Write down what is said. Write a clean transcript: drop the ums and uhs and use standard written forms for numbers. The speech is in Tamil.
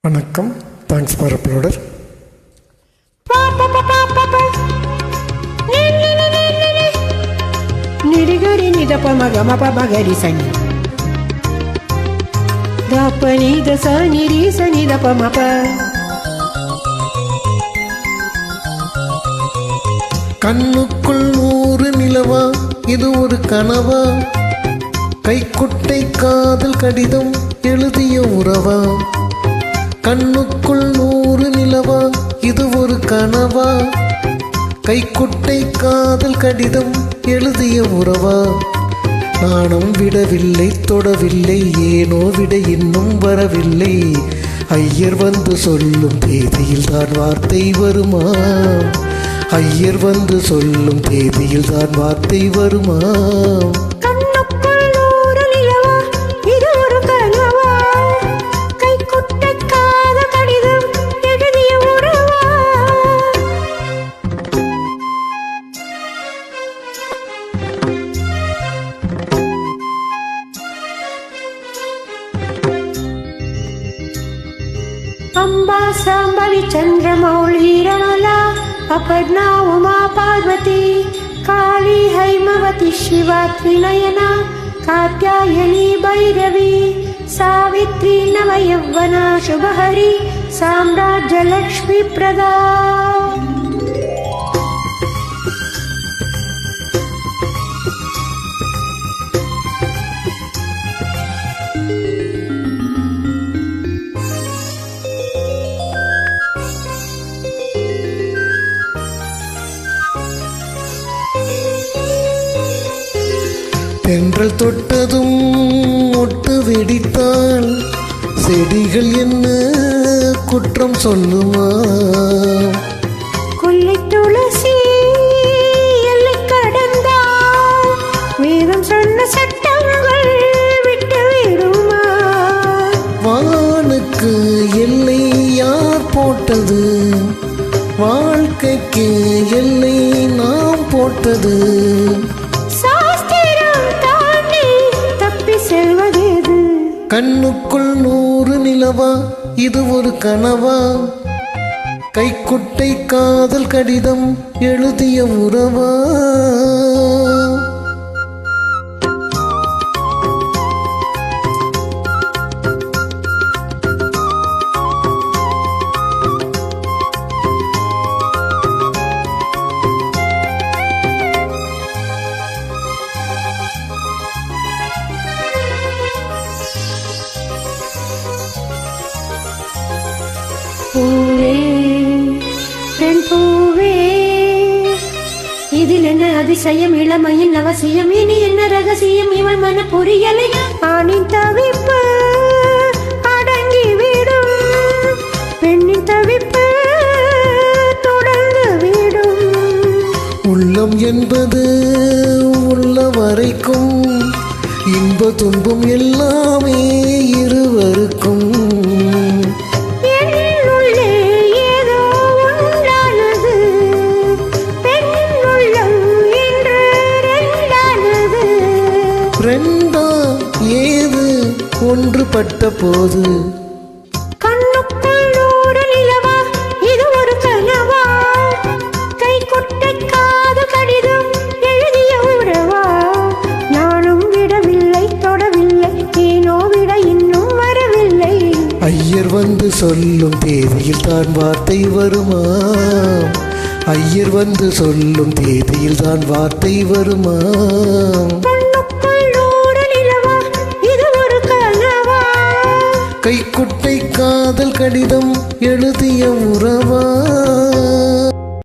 வணக்கம். Thanks for uploader. நிரிகரி நிதப்ப மகமப மகரி சனி தப்ப நித சனி ரி சனி தப்ப மப. கண்ணுக்குள் 100 நிலவா, இது ஒரு கனவா? கைக்குட்டை காதல் கடிதம் எழுதிய உறவா? கண்ணுக்குள் 100 நிலவா, இது ஒரு கனவா? கைக்குட்டை காதல் கடிதம் எழுதிய உறவா? நானும் விடவில்லை, தொடவில்லை, ஏனோ விட இன்னும் வரவில்லை. ஐயர் வந்து சொல்லும் தேதியில் தான் வார்த்தை வருமா? ஐயர் வந்து சொல்லும் தேதியில் தான் வார்த்தை வருமா? अंबा सांबरी चंद्रमौली रमला अपर्णा उमा पार्वती काली हैमवती शिवा त्रिनयना कात्यायनी भैरवी सावित्री नवयौवना शुभहरी साम्राज्य लक्ष्मी प्रदा. தென்றல் தொட்டதும் மொட்டு வெடித்தால் செடிகள் என்ன குற்றம் சொல்லுமா? கொல்லை துளசி எல்லை கடந்தால் வேதம் சொன்ன சட்டங்கள் விட்டு விடுமா? வானுக்கு எல்லை யார் போட்டது? வாழ்க்கைக்கு எல்லை நாம் போட்டது. கண்ணுக்குள் 100 நிலவா, இது ஒரு கனவா? கைக்குட்டை காதல் கடிதம் எழுதிய உறவா? பூவே பெண் பூவே, இதில் என்ன அதிசயம்? இளமையின் அவசியம், இனி என்ன ரகசியம்? இவள் மன புரியலை. ஆணின் தவிப்பு அடங்கி விடும், பெண்ணின் தவிப்பு தொடர்ந்து விடும். உள்ளம் என்பது உள்ள வரைக்கும் இன்ப துன்பம் எல்லாமே இருவருக்கும். ரெண்டா ஏது ஒன்றுபட்ட போது? கண்ணுக்குள் 100 நிலவா, இது ஒரு கனவா? கைக்குட்டை காதல் கடிதம் எழுதிய உறவா? நானும் விடவில்லை, தொடவில்லை, ஏனோ விட இன்னும் வரவில்லை. ஐயர் வந்து சொல்லும் தேதியில் தான் வார்த்தை வருமா? ஐயர் வந்து சொல்லும் தேதியில் தான் வார்த்தை வருமா? கைக்குட்டை காதல் கடிதம் எழுதிய உறவா?